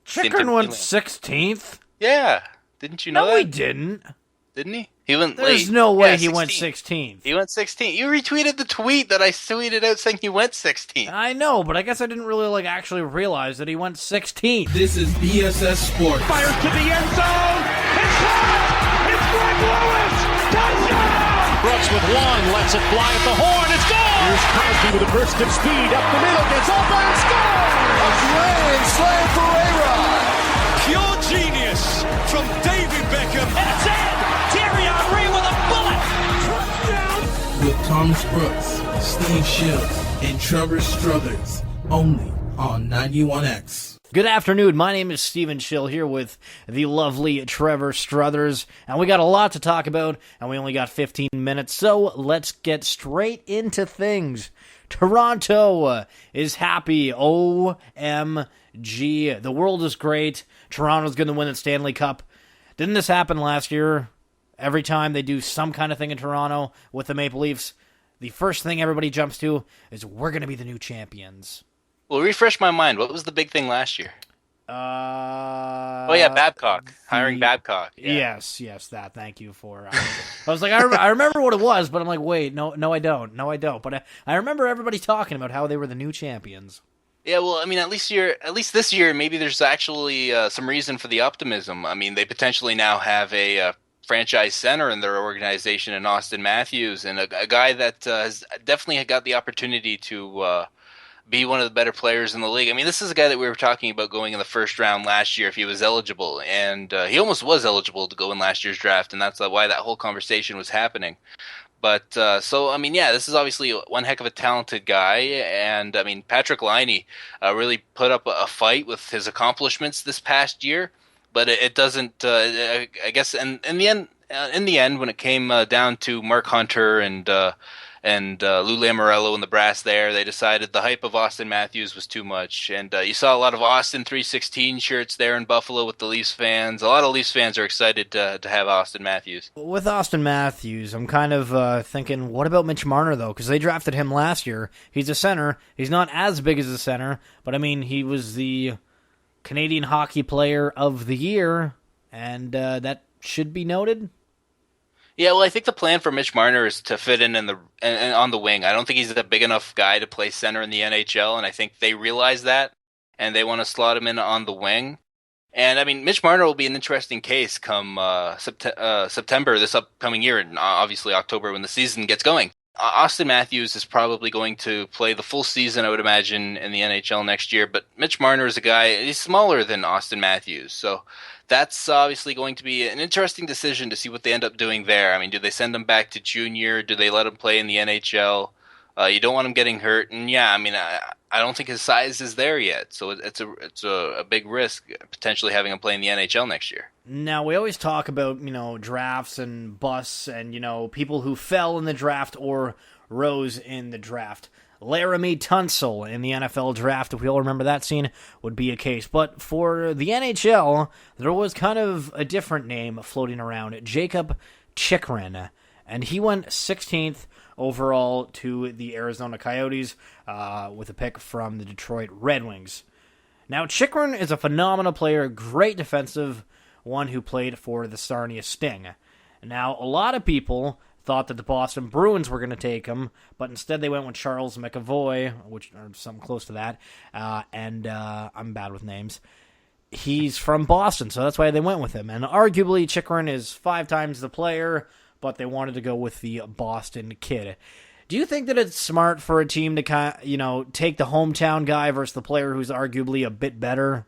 Chychrun went 16th? Yeah. Didn't you know that? No, he didn't. Didn't he? He went There's late. no way Yeah, he went 16th. He went 16th. You retweeted the tweet that I tweeted out saying he went 16th. I know, but I guess I didn't really actually realize that he went 16th. This is BSS Sports. Fires to the end zone. It's caught. It's Greg Lewis. Touchdown. Brooks with one, lets it fly at the horn. It's gone. Here's Crosby with a burst of speed up the middle. Gets open and scores. A grand slam for A-Rod. Pure genius from David Beckham. And it's in. Thierry Henry with a bullet. Touchdown. With Thomas Brooks, Steve Schill, and Trevor Struthers. Only on 91X. Good afternoon. My name is Steven Schill here with the lovely Trevor Struthers, and we got a lot to talk about, and we only got 15 minutes, so let's get straight into things. Toronto is happy. OMG. The world is great. Toronto's going to win the Stanley Cup. Didn't this happen last year? Every time they do some kind of thing in Toronto with the Maple Leafs, the first thing everybody jumps to is we're going to be the new champions. Well, refresh my mind. What was the big thing last year? Oh yeah, Babcock. Hiring Babcock. Yeah. Yes, that. Thank you for. I was like, I remember what it was, but I'm like, wait, no, I don't. But I remember everybody talking about how they were the new champions. Yeah, well, I mean, at least this year, maybe there's actually some reason for the optimism. I mean, they potentially now have a franchise center in their organization in Austin Matthews, and a guy that has definitely got the opportunity to be one of the better players in the league. I mean, this is a guy that we were talking about going in the first round last year if he was eligible, and he almost was eligible to go in last year's draft, and that's why that whole conversation was happening. But, so, I mean, yeah, this is obviously one heck of a talented guy, and, I mean, Patrick Laine really put up a fight with his accomplishments this past year, but it doesn't, I guess, in the end, when it came down to Mark Hunter and Lou Lamoriello and the brass there, they decided the hype of Austin Matthews was too much. And you saw a lot of Austin 316 shirts there in Buffalo with the Leafs fans. A lot of Leafs fans are excited to have Austin Matthews. With Austin Matthews, I'm kind of thinking, what about Mitch Marner, though? Because they drafted him last year. He's a center. He's not as big as a center, but, I mean, he was the Canadian Hockey Player of the Year, and that should be noted. Yeah, well, I think the plan for Mitch Marner is to fit in on the wing. I don't think he's a big enough guy to play center in the NHL, and I think they realize that, and they want to slot him in on the wing. And, I mean, Mitch Marner will be an interesting case come September this upcoming year, and obviously October when the season gets going. Austin Matthews is probably going to play the full season, I would imagine, in the NHL next year, but Mitch Marner is a guy, he's smaller than Austin Matthews, so that's obviously going to be an interesting decision to see what they end up doing there. I mean, do they send him back to junior? Do they let him play in the NHL? You don't want him getting hurt, and yeah, I mean, I don't think his size is there yet, so it's a big risk potentially having him play in the NHL next year. Now, we always talk about, drafts and busts and, people who fell in the draft or rose in the draft. Laramie Tunsil in the NFL draft, if we all remember that scene, would be a case. But for the NHL, there was kind of a different name floating around, Jacob Chychrun, and he went 16th overall to the Arizona Coyotes with a pick from the Detroit Red Wings. Now, Chychrun is a phenomenal player, great defensive, one who played for the Sarnia Sting. Now, a lot of people thought that the Boston Bruins were going to take him, but instead they went with Charles McAvoy, which are something close to that, and I'm bad with names. He's from Boston, so that's why they went with him. And arguably, Chychrun is 5 times the player, but they wanted to go with the Boston kid. Do you think that it's smart for a team to take the hometown guy versus the player who's arguably a bit better?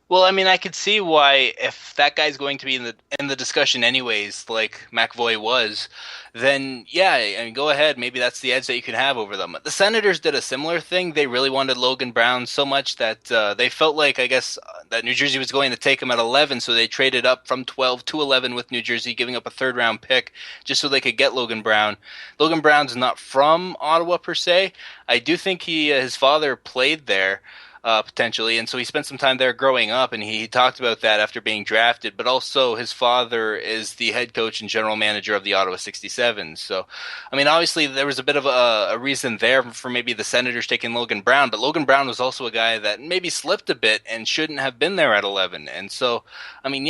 Well, I mean, I could see why if that guy's going to be in the discussion anyways, like McAvoy was, then yeah, I mean, go ahead. Maybe that's the edge that you can have over them. The Senators did a similar thing. They really wanted Logan Brown so much that they felt like, I guess, that New Jersey was going to take him at 11, so they traded up from 12 to 11 with New Jersey, giving up a third-round pick just so they could get Logan Brown. Logan Brown's not from Ottawa per se. I do think his father played there. potentially. And so he spent some time there growing up, and he talked about that after being drafted. But also his father is the head coach and general manager of the Ottawa 67. So, I mean, obviously there was a bit of a reason there for maybe the Senators taking Logan Brown, but Logan Brown was also a guy that maybe slipped a bit and shouldn't have been there at 11. And so, I mean,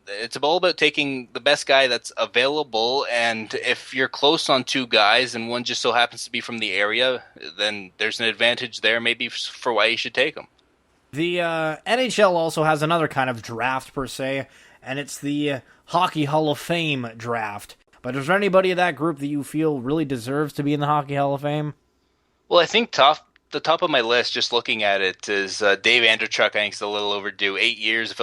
it's all about taking the best guy that's available. And if you're close on two guys and one just so happens to be from the area, then there's an advantage there maybe for why you should take them. The NHL also has another kind of draft per se, and it's the Hockey Hall of Fame draft. But is there anybody in that group that you feel really deserves to be in the Hockey Hall of Fame? Well, I think the top of my list, just looking at it, is Dave Andreychuk. I think is a little overdue. 8 years of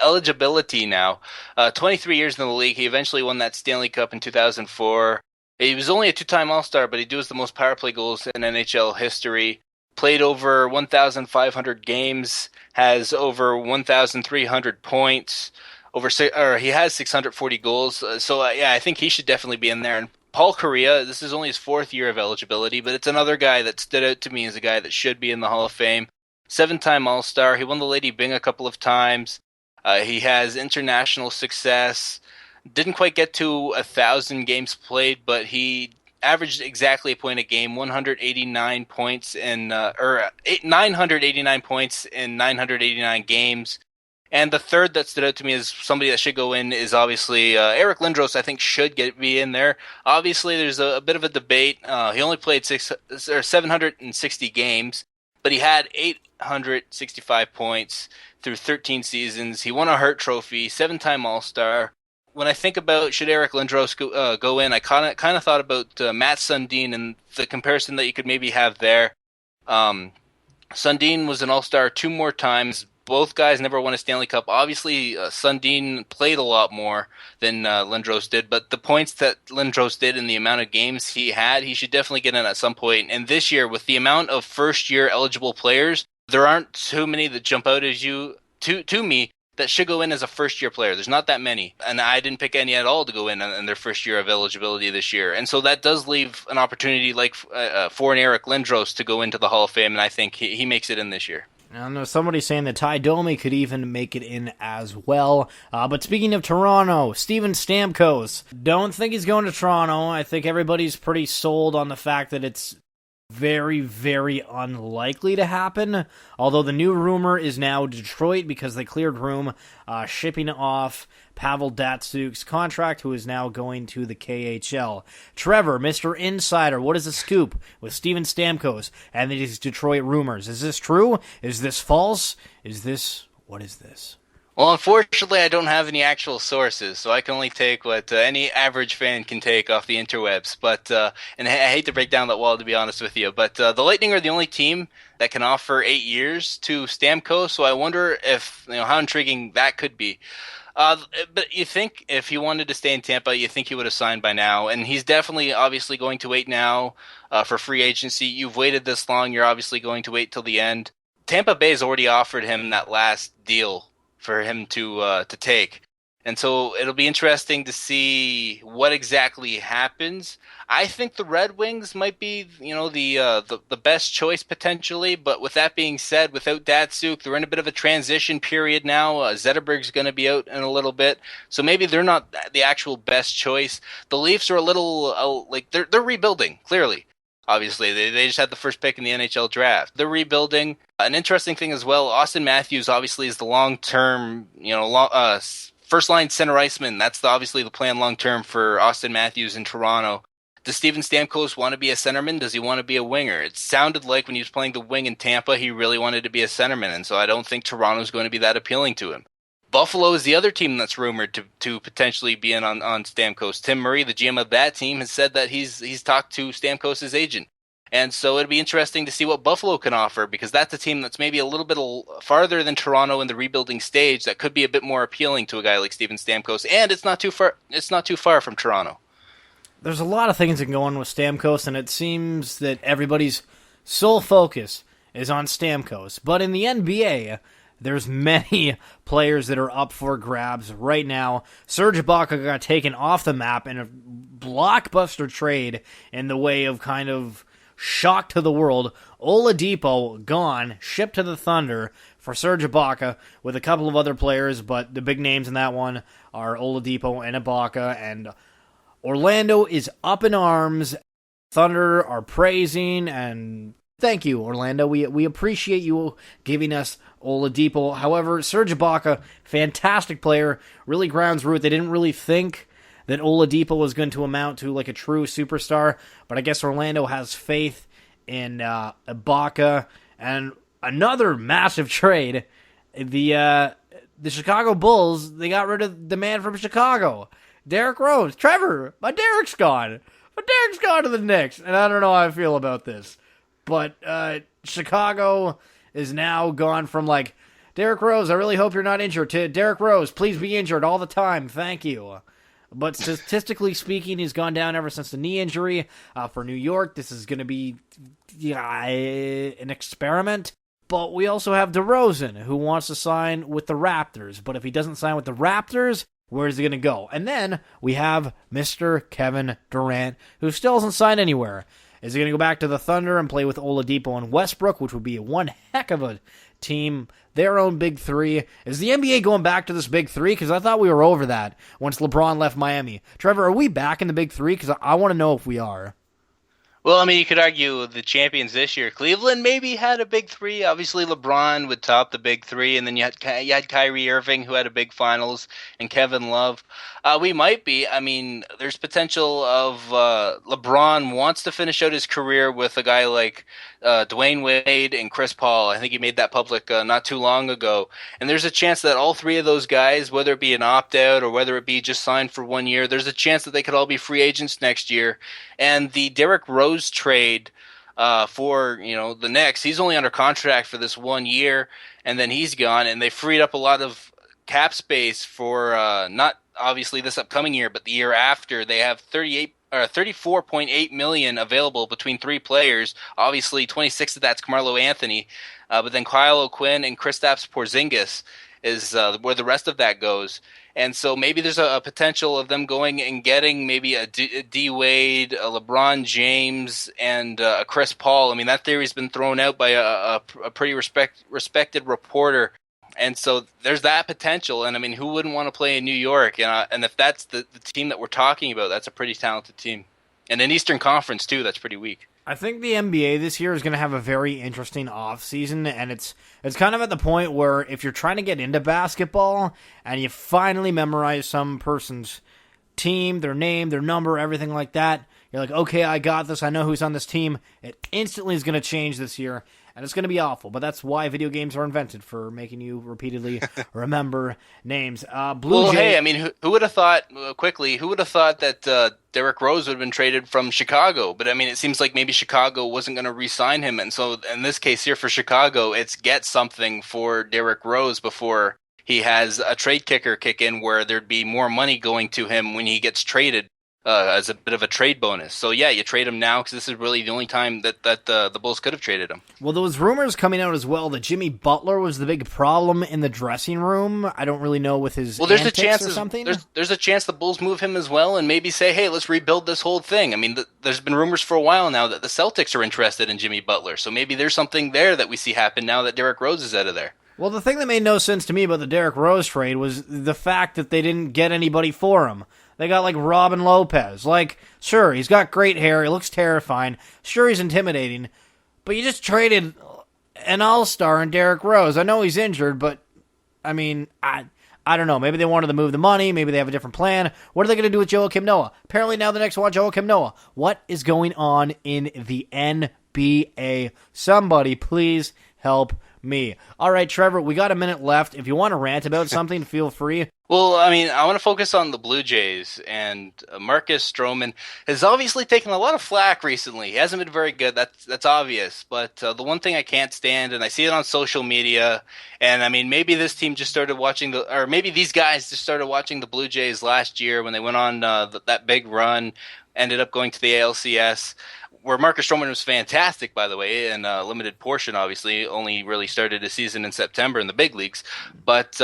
eligibility now. 23 years in the league. He eventually won that Stanley Cup in 2004. He was only a two-time All-Star, but he does the most power play goals in NHL history. Played over 1,500 games, has over 1,300 points, he has 640 goals. I think he should definitely be in there. And Paul Kariya, this is only his fourth year of eligibility, but it's another guy that stood out to me as a guy that should be in the Hall of Fame. 7-time All-Star. He won the Lady Byng a couple of times. He has international success. Didn't quite get to 1,000 games played, but he averaged exactly a point a game, 989 points in 989 games. And the third that stood out to me as somebody that should go in is obviously Eric Lindros. I think should be in there. Obviously, there's a bit of a debate. He only played 760 games, but he had 865 points through 13 seasons. He won a Hart Trophy, 7-time All-Star. When I think about should Eric Lindros go in, I kind of thought about Matt Sundin and the comparison that you could maybe have there. Sundin was an All-Star 2 more times. Both guys never won a Stanley Cup. Obviously, Sundin played a lot more than Lindros did, but the points that Lindros did and the amount of games he had, he should definitely get in at some point. And this year, with the amount of first-year eligible players, there aren't too many that jump out as to me that should go in as a first-year player. There's not that many, and I didn't pick any at all to go in their first year of eligibility this year. And so that does leave an opportunity for an Eric Lindros to go into the Hall of Fame, and I think he makes it in this year. I know somebody saying that Ty Domi could even make it in as well. But speaking of Toronto, Steven Stamkos. Don't think he's going to Toronto. I think everybody's pretty sold on the fact that it's very, very unlikely to happen. Although the new rumor is now Detroit because they cleared room shipping off Pavel Datsuk's contract, who is now going to the KHL. Trevor, Mr. Insider, what is the scoop with Steven Stamkos and these Detroit rumors? Is this true? Is this false? What is this? Well, unfortunately, I don't have any actual sources, so I can only take what any average fan can take off the interwebs. But and I hate to break down that wall, to be honest with you, but the Lightning are the only team that can offer 8 years to Stamkos. So I wonder if how intriguing that could be. But you think if he wanted to stay in Tampa, you think he would have signed by now. And he's definitely, obviously, going to wait now for free agency. You've waited this long. You're obviously going to wait till the end. Tampa Bay has already offered him that last deal for him to take. And so it'll be interesting to see what exactly happens. I think the Red Wings might be, the best choice potentially. But with that being said, without Datsuk, they're in a bit of a transition period now. Zetterberg's going to be out in a little bit, so maybe they're not the actual best choice. The Leafs are a little they're rebuilding. Clearly, obviously, they just had the first pick in the NHL draft. They're rebuilding. An interesting thing as well, Austin Matthews obviously is the long-term, first-line center iceman. That's obviously the plan long-term for Austin Matthews in Toronto. Does Steven Stamkos want to be a centerman? Does he want to be a winger? It sounded like when he was playing the wing in Tampa, he really wanted to be a centerman, and so I don't think Toronto's going to be that appealing to him. Buffalo is the other team that's rumored to potentially be in on Stamkos. Tim Murray, the GM of that team, has said that he's talked to Stamkos' agent. And so it'd be interesting to see what Buffalo can offer, because that's a team that's maybe a little bit farther than Toronto in the rebuilding stage that could be a bit more appealing to a guy like Steven Stamkos, and it's not too far from Toronto. There's a lot of things that can go on with Stamkos, and it seems that everybody's sole focus is on Stamkos. But in the NBA, there's many players that are up for grabs right now. Serge Ibaka got taken off the map in a blockbuster trade in the way of kind of shock to the world. Oladipo gone, shipped to the Thunder for Serge Ibaka with a couple of other players, but the big names in that one are Oladipo and Ibaka, and Orlando is up in arms. Thunder are praising, and thank you, Orlando. We appreciate you giving us Oladipo. However, Serge Ibaka, fantastic player, really grounds root. They didn't really think that Oladipo was going to amount to like a true superstar, but I guess Orlando has faith in Ibaka. And another massive trade, the Chicago Bulls, they got rid of the man from Chicago, Derrick Rose. Trevor, my Derrick's gone. My Derrick's gone to the Knicks, and I don't know how I feel about this. But Chicago is now gone from like, Derrick Rose, I really hope you're not injured, to Derrick Rose, please be injured all the time, thank you. But statistically speaking, he's gone down ever since the knee injury. For New York, this is going to be an experiment. But we also have DeRozan, who wants to sign with the Raptors. But if he doesn't sign with the Raptors, where's he going to go? And then we have Mr. Kevin Durant, who still hasn't signed anywhere. Is he going to go back to the Thunder and play with Oladipo and Westbrook, which would be one heck of a team, their own big three? Is the NBA going back to this big three? Because I thought we were over that once LeBron left Miami. Trevor, are we back in the big three? Because I want to know if we are. Well, I mean, you could argue the champions this year, Cleveland, maybe had a big three. Obviously, LeBron would top the big three, and then you had Kyrie Irving, who had a big finals, and Kevin Love. We might be. I mean, there's potential of LeBron wants to finish out his career with a guy like Dwayne Wade and Chris Paul. I think he made that public not too long ago. And there's a chance that all three of those guys, whether it be an opt-out or whether it be just signed for 1 year, there's a chance that they could all be free agents next year. And the Derrick Rose trade for the Knicks, he's only under contract for this 1 year, and then he's gone. And they freed up a lot of cap space for not obviously this upcoming year, but the year after. They have 34.8 million available between three players. Obviously, 26 of that's Carmelo Anthony, but then Kyle O'Quinn and Kristaps Porzingis is where the rest of that goes. And so maybe there's a potential of them going and getting maybe a D Wade, a LeBron James, and a Chris Paul. I mean, that theory's been thrown out by a pretty respected reporter. And so there's that potential. And I mean, who wouldn't want to play in New York? And if that's the team that we're talking about, that's a pretty talented team. And an Eastern Conference, too, that's pretty weak. I think the NBA this year is going to have a very interesting offseason, and it's kind of at the point where if you're trying to get into basketball and you finally memorize some person's team, their name, their number, everything like that, you're like, okay, I got this, I know who's on this team. It instantly is going to change this year, and it's going to be awful, but that's why video games are invented, for making you repeatedly remember names. Hey, I mean, who would have thought, who would have thought that Derrick Rose would have been traded from Chicago? But I mean, it seems like maybe Chicago wasn't going to re-sign him, and so in this case here for Chicago, it's get something for Derrick Rose before he has a trade kicker kick in where there'd be more money going to him when he gets traded. As a bit of a trade bonus. So yeah, you trade him now because this is really the only time that the Bulls could have traded him. Well, there was rumors coming out as well that Jimmy Butler was the big problem in the dressing room. I don't really know with his there's a chance or something. There's a chance the Bulls move him as well and maybe say, hey, let's rebuild this whole thing. I mean, there's been rumors for a while now that the Celtics are interested in Jimmy Butler. So maybe there's something there that we see happen now that Derrick Rose is out of there. Well, the thing that made no sense to me about the Derrick Rose trade was the fact that they didn't get anybody for him. They got, like, Robin Lopez. Like, sure, he's got great hair. He looks terrifying. Sure, he's intimidating. But you just traded an all-star in Derrick Rose. I know he's injured, but, I mean, I don't know. Maybe they wanted to move the money. Maybe they have a different plan. What are they going to do with Joakim Noah? Apparently now the Knicks want Joakim Noah. What is going on in the NBA? Somebody please help me. All right, Trevor, we got a minute left. If you want to rant about something, feel free. Well, I mean, I want to focus on the Blue Jays, and Marcus Stroman has obviously taken a lot of flack recently. He hasn't been very good, that's obvious, but the one thing I can't stand, and I see it on social media, and I mean, maybe this team just started watching or maybe these guys just started watching the Blue Jays last year when they went on that big run, ended up going to the ALCS, where Marcus Stroman was fantastic, by the way, in a limited portion, obviously, only really started his season in September in the big leagues, but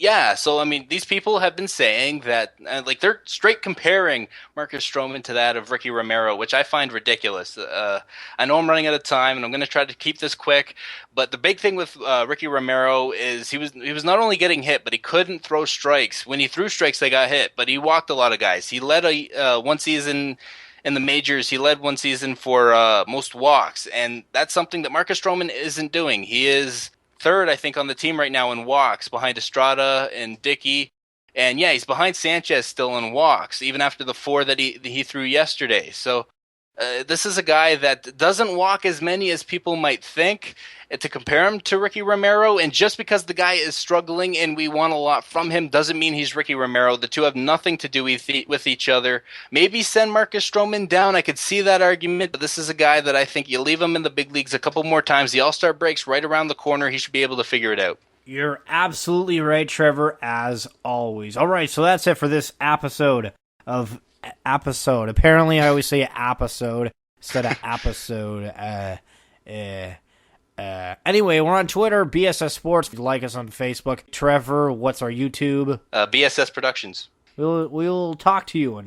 Yeah, so I mean, these people have been saying that, like, they're straight comparing Marcus Stroman to that of Ricky Romero, which I find ridiculous. I know I'm running out of time, and I'm going to try to keep this quick. But the big thing with Ricky Romero is he was not only getting hit, but he couldn't throw strikes. When he threw strikes, they got hit. But he walked a lot of guys. He led one season in the majors. He led one season for most walks, and that's something that Marcus Stroman isn't doing. He is third, I think, on the team right now in walks, behind Estrada and Dickey. And yeah, he's behind Sanchez still in walks, even after the 4 that he threw yesterday. So this is a guy that doesn't walk as many as people might think. To compare him to Ricky Romero, and just because the guy is struggling and we want a lot from him doesn't mean he's Ricky Romero. The two have nothing to do with each other. Maybe send Marcus Stroman down. I could see that argument, but this is a guy that I think you leave him in the big leagues a couple more times. The All-Star break's right around the corner. He should be able to figure it out. You're absolutely right, Trevor, as always. All right, so that's it for this episode of episode. Apparently, I always say episode instead of episode. Anyway, we're on Twitter, BSS Sports. Like us on Facebook. Trevor, what's our YouTube? BSS Productions. We'll talk to you